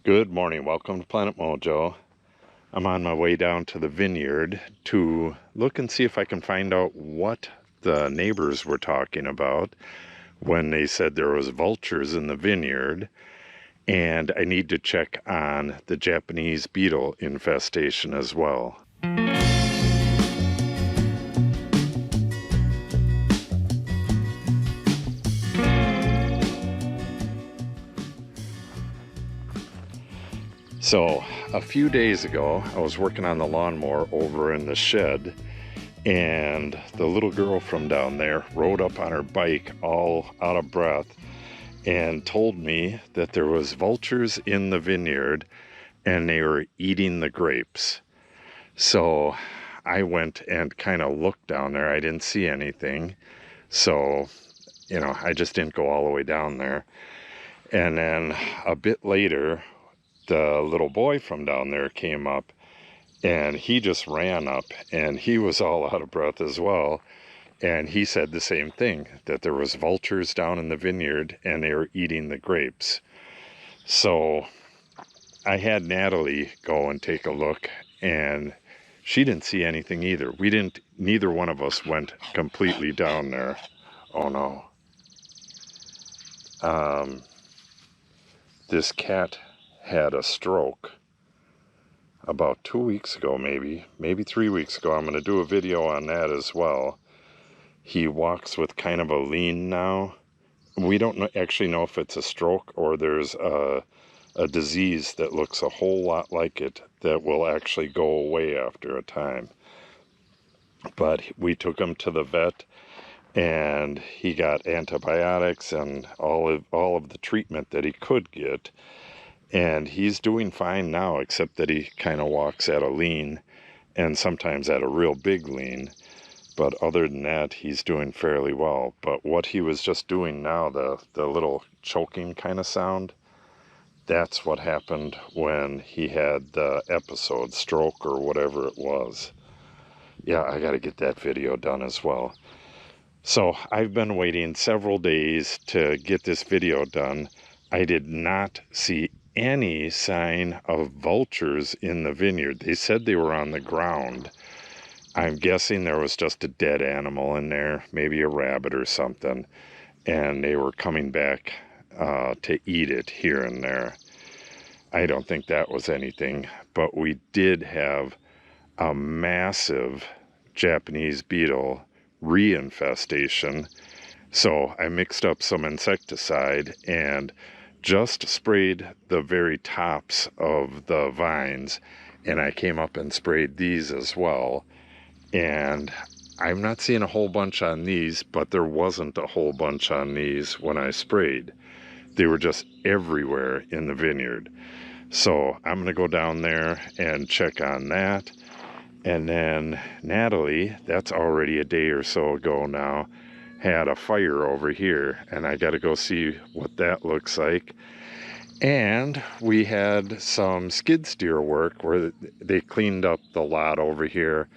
Good morning, welcome to Planet Mojo. I'm on my way down to the vineyard to look and see if I can find out what the neighbors were talking about when they said there was vultures in the vineyard, and I need to check on the Japanese beetle infestation as well. So a few days ago, I was working on the lawnmower over in the shed, and the little girl from down there rode up on her bike all out of breath and told me that there was vultures in the vineyard and they were eating the grapes. So I went and kind of looked down there. I didn't see anything. So, I just didn't go all the way down there. And then a bit later, the little boy from down there came up, and he just ran up, and he was all out of breath as well. And he said the same thing, that there was vultures down in the vineyard and they were eating the grapes. So I had Natalie go and take a look, and she didn't see anything either. Neither one of us went completely down there. Oh no. This cat had a stroke about 2 weeks ago, maybe 3 weeks ago. I'm going to do a video on that as well. He walks with kind of a lean now. We don't actually know if it's a stroke or there's a disease that looks a whole lot like it that will actually go away after a time. But we took him to the vet, and he got antibiotics and all of the treatment that he could get. And he's doing fine now, except that he kind of walks at a lean and sometimes at a real big lean. But other than that, he's doing fairly well. But what he was just doing now, the little choking kind of sound, that's what happened when he had the episode, stroke or whatever it was. Yeah, I got to get that video done as well. So I've been waiting several days to get this video done. I did not see any sign of vultures in the vineyard. They said they were on the ground. I'm guessing there was just a dead animal in there, maybe a rabbit or something, and they were coming back to eat it here and there. I don't think that was anything, but we did have a massive Japanese beetle reinfestation. So I mixed up some insecticide and just sprayed the very tops of the vines, and I came up and sprayed these as well. And I'm not seeing a whole bunch on these, but there wasn't a whole bunch on these when I sprayed. They were just everywhere in the vineyard. So I'm going to go down there and check on that. And then Natalie, that's already a day or so ago now, had a fire over here, and I got to go see what that looks like. And we had some skid steer work where they cleaned up the lot over here.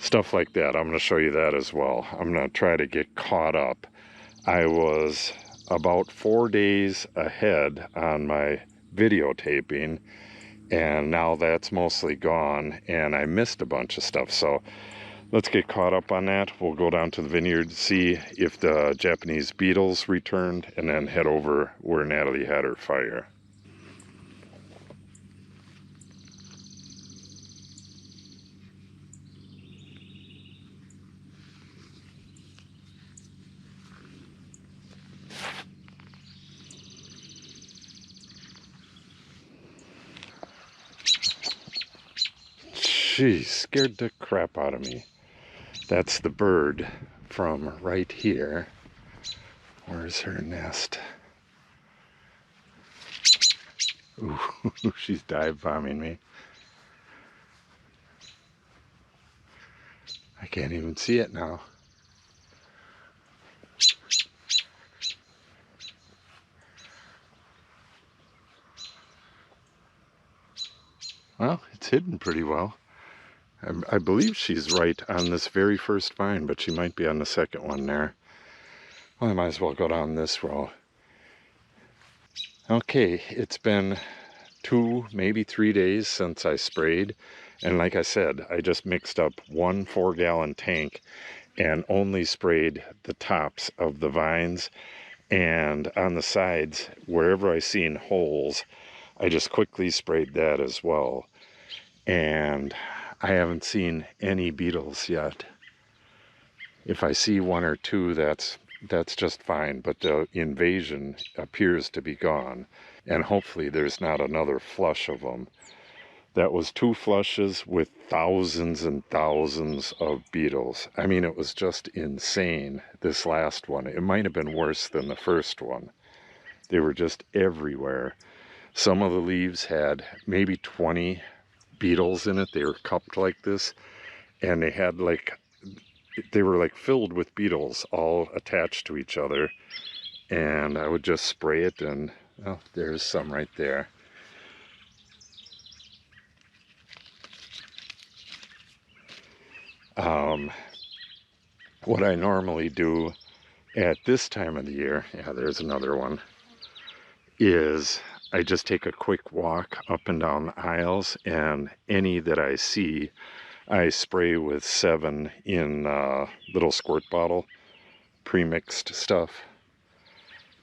Stuff like that. I'm going to show you that as well. I'm going to try to get caught up. I was about 4 days ahead on my videotaping, and now that's mostly gone, and I missed a bunch of stuff. So let's get caught up on that. We'll go down to the vineyard, see if the Japanese beetles returned, and then head over where Natalie had her fire. She scared the crap out of me. That's the bird from right here. Where's her nest? Ooh, she's dive bombing me. I can't even see it now. Well, it's hidden pretty well. I believe she's right on this very first vine, but she might be on the second one there. Well, I might as well go down this row. Okay, it's been 2, maybe 3 days since I sprayed. And like I said, I just mixed up 1 4-gallon tank and only sprayed the tops of the vines, and on the sides, wherever I seen holes, I just quickly sprayed that as well. And I haven't seen any beetles yet. If I see 1 or 2, that's just fine, but the invasion appears to be gone, and hopefully there's not another flush of them. That was 2 flushes with thousands and thousands of beetles. I mean, it was just insane, this last one. It might have been worse than the first one. They were just everywhere. Some of the leaves had maybe 20 beetles in it. They were cupped like this, and they were like filled with beetles all attached to each other. And I would just spray it, and oh, there's some right there. What I normally do at this time of the year, yeah, there's another one, is I just take a quick walk up and down the aisles, and any that I see, I spray with 7 in a little squirt bottle, pre-mixed stuff.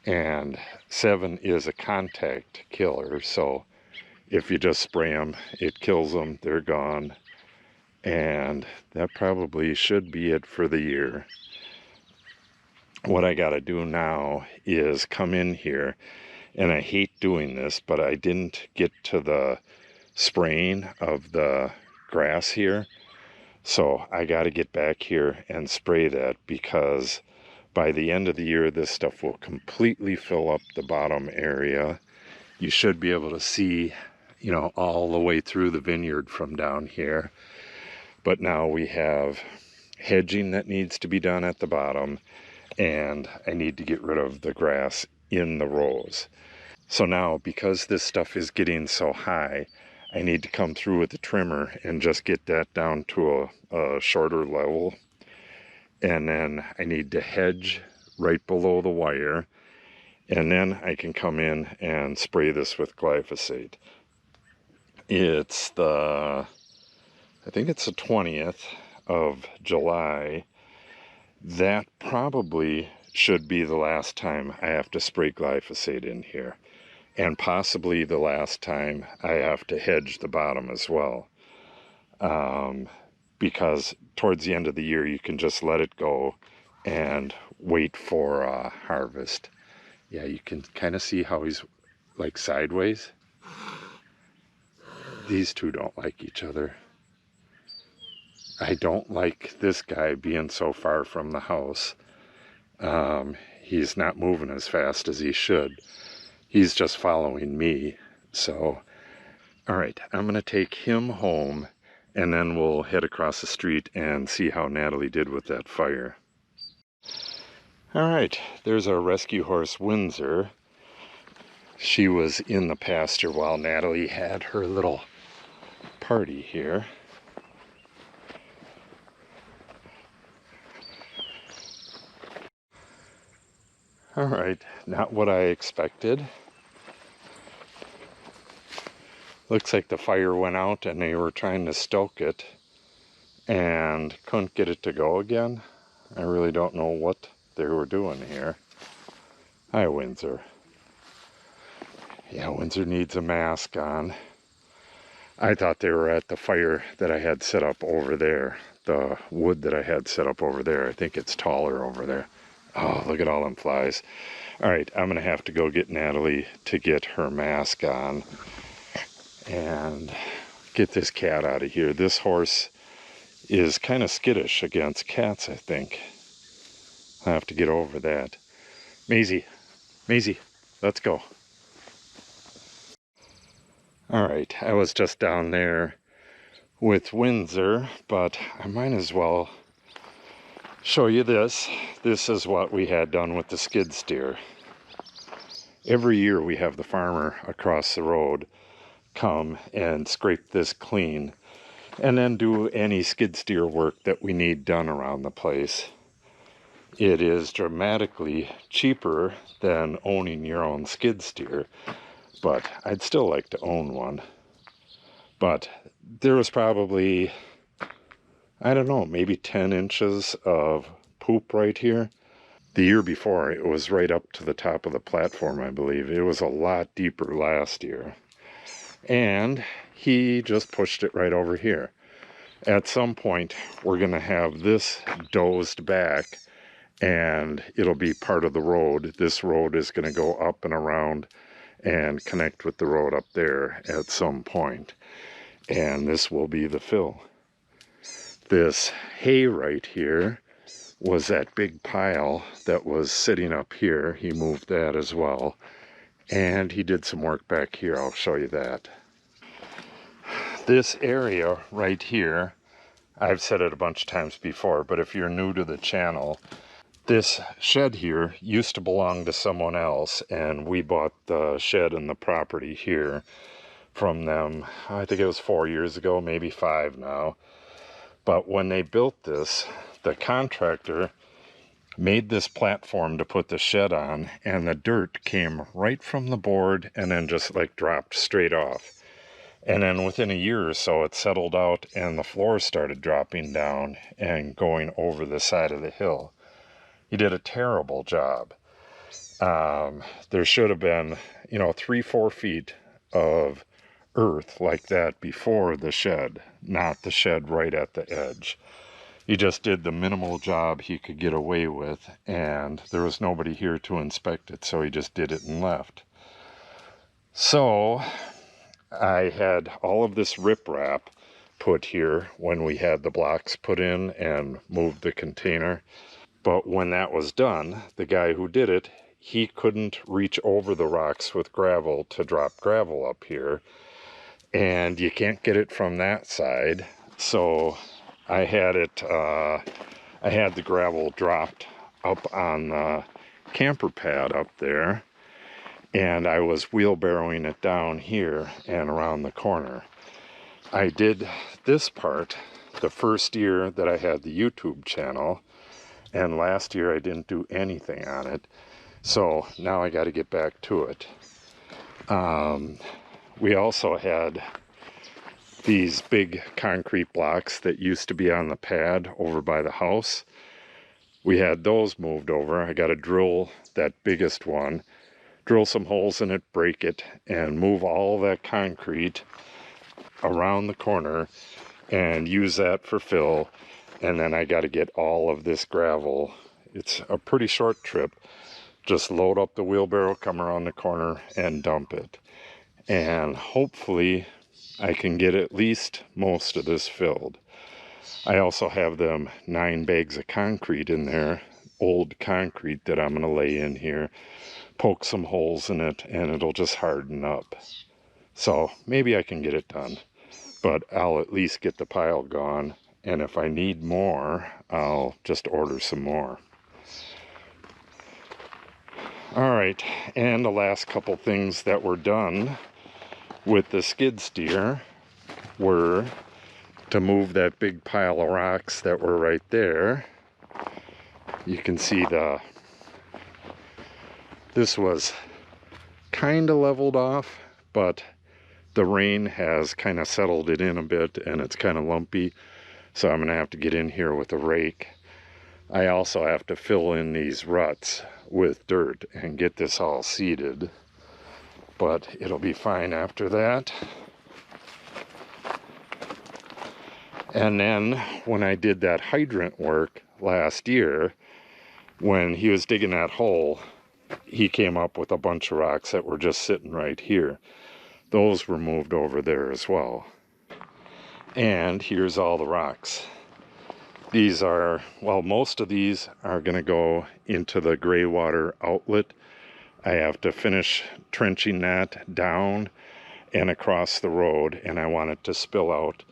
And 7 is a contact killer, so if you just spray them, it kills them, they're gone. And that probably should be it for the year. What I gotta do now is come in here, and I hate doing this, but I didn't get to the spraying of the grass here. So I gotta get back here and spray that, because by the end of the year, this stuff will completely fill up the bottom area. You should be able to see, you know, all the way through the vineyard from down here. But now we have hedging that needs to be done at the bottom, and I need to get rid of the grass in the rows. So now, because this stuff is getting so high, I need to come through with the trimmer and just get that down to a shorter level. And then I need to hedge right below the wire, and then I can come in and spray this with glyphosate. It's I think it's the 20th of July. That probably should be the last time I have to spray glyphosate in here, and possibly the last time I have to hedge the bottom as well. Because towards the end of the year, you can just let it go and wait for harvest. Yeah, you can kind of see how he's like sideways. These two don't like each other. I don't like this guy being so far from the house. He's not moving as fast as he should. He's just following me. So, all right, I'm gonna take him home, and then we'll head across the street and see how Natalie did with that fire. All right, there's our rescue horse, Windsor. She was in the pasture while Natalie had her little party here. All right, not what I expected. Looks like the fire went out and they were trying to stoke it and couldn't get it to go again. I really don't know what they were doing here. Hi, Windsor. Yeah, Windsor needs a mask on. I thought they were at the fire that I had set up over there. The wood that I had set up over there. I think it's taller over there. Oh, look at all them flies. All right, I'm gonna have to go get Natalie to get her mask on and get this cat out of here. This horse is kind of skittish against cats, I think. I have to get over that. Maisie, Maisie, let's go. All right, I was just down there with Windsor, but I might as well show you this. This is what we had done with the skid steer. Every year we have the farmer across the road come and scrape this clean, and then do any skid steer work that we need done around the place. It is dramatically cheaper than owning your own skid steer, but I'd still like to own one. But there was probably, I don't know, maybe 10 inches of poop right here. The year before, it was right up to the top of the platform, I believe. It was a lot deeper last year. And he just pushed it right over here. At some point, we're going to have this dozed back, and it'll be part of the road. This road is going to go up and around and connect with the road up there at some point. And this will be the fill. This hay right here was that big pile that was sitting up here. He moved that as well. And he did some work back here. I'll show you that. This area right here, I've said it a bunch of times before, but if you're new to the channel, this shed here used to belong to someone else, and we bought the shed and the property here from them. I think it was 4 years ago, maybe 5 now. But when they built this, the contractor made this platform to put the shed on, and the dirt came right from the board and then just like dropped straight off. And then within a year or so, it settled out and the floor started dropping down and going over the side of the hill. He did a terrible job. There should have been, 3-4 feet of earth like that before the shed, not the shed right at the edge. He just did the minimal job he could get away with, and there was nobody here to inspect it, so he just did it and left. So I had all of this riprap put here when we had the blocks put in and moved the container. But when that was done, the guy who did it, he couldn't reach over the rocks with gravel to drop gravel up here. And you can't get it from that side. So I had the gravel dropped up on the camper pad up there. And I was wheelbarrowing it down here and around the corner. I did this part the first year that I had the YouTube channel. And last year I didn't do anything on it. So now I got to get back to it. We also had these big concrete blocks that used to be on the pad over by the house. We had those moved over. I got to drill that biggest one, drill some holes in it, break it, and move all that concrete around the corner and use that for fill. And then I got to get all of this gravel. It's a pretty short trip. Just load up the wheelbarrow, come around the corner, and dump it. And hopefully I can get at least most of this filled. I also have them 9 bags of concrete in there, old concrete that I'm going to lay in here, poke some holes in it, and it'll just harden up. So maybe I can get it done, but I'll at least get the pile gone. And if I need more, I'll just order some more. All right, and the last couple things that were done with the skid steer were to move that big pile of rocks that were right there. You can see this was kind of leveled off, but the rain has kind of settled it in a bit and it's kind of lumpy. So I'm going to have to get in here with a rake. I also have to fill in these ruts with dirt and get this all seeded. But it'll be fine after that. And then when I did that hydrant work last year, when he was digging that hole, he came up with a bunch of rocks that were just sitting right here. Those were moved over there as well. And here's all the rocks. These are, well, most of these are going to go into the gray water outlet. I have to finish trenching that down and across the road, and I want it to spill out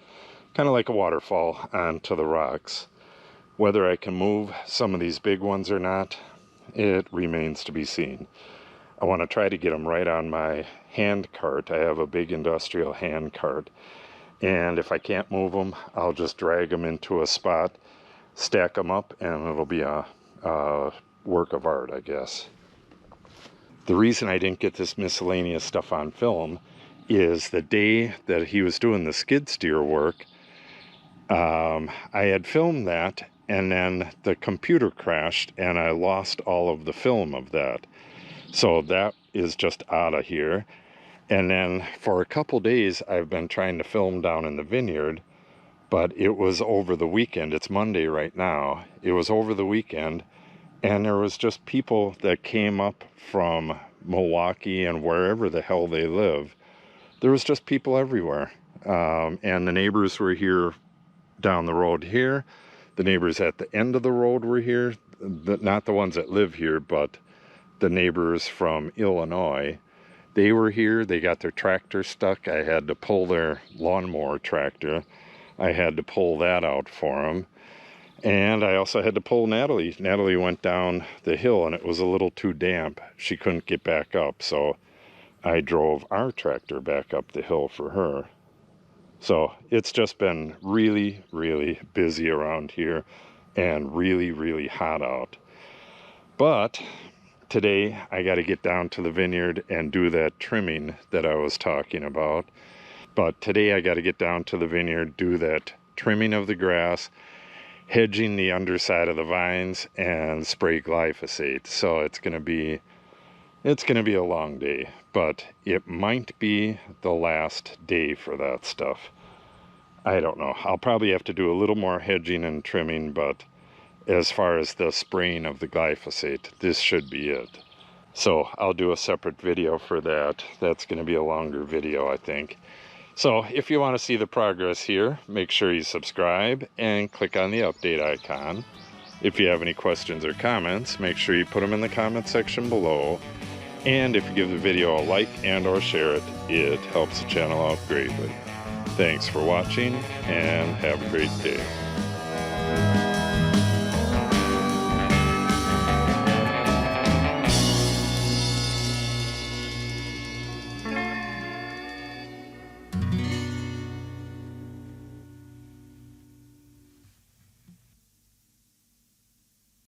kind of like a waterfall onto the rocks. Whether I can move some of these big ones or not, it remains to be seen. I want to try to get them right on my hand cart. I have a big industrial hand cart, and if I can't move them, I'll just drag them into a spot, stack them up, and it'll be a work of art, I guess. The reason I didn't get this miscellaneous stuff on film is the day that he was doing the skid steer work, I had filmed that, and then the computer crashed and I lost all of the film of that. So that is just out of here. And then for a couple days I've been trying to film down in the vineyard, but it was over the weekend. It's Monday right now. It was over the weekend, and there was just people that came up from Milwaukee and wherever the hell they live. There was just people everywhere. And the neighbors were here down the road here. The neighbors at the end of the road were here. Not the ones that live here, but the neighbors from Illinois. They were here. They got their tractor stuck. I had to pull their lawnmower tractor. I had to pull that out for them. And I also had to pull Natalie. Natalie went down the hill and it was a little too damp. She couldn't get back up, so I drove our tractor back up the hill for her. So it's just been really, really busy around here and really, really hot out. But today I got to get down to the vineyard and do that trimming that I was talking about. But today I got to get down to the vineyard, do that trimming of the grass, hedging the underside of the vines, and spray glyphosate. So it's going to be a long day, but it might be the last day for that stuff. I don't know. I'll probably have to do a little more hedging and trimming, but as far as the spraying of the glyphosate, this should be it. So I'll do a separate video for that. That's going to be a longer video, I think. So if you want to see the progress here, make sure you subscribe and click on the update icon. If you have any questions or comments, make sure you put them in the comment section below. And if you give the video a like and or share it, it helps the channel out greatly. Thanks for watching and have a great day.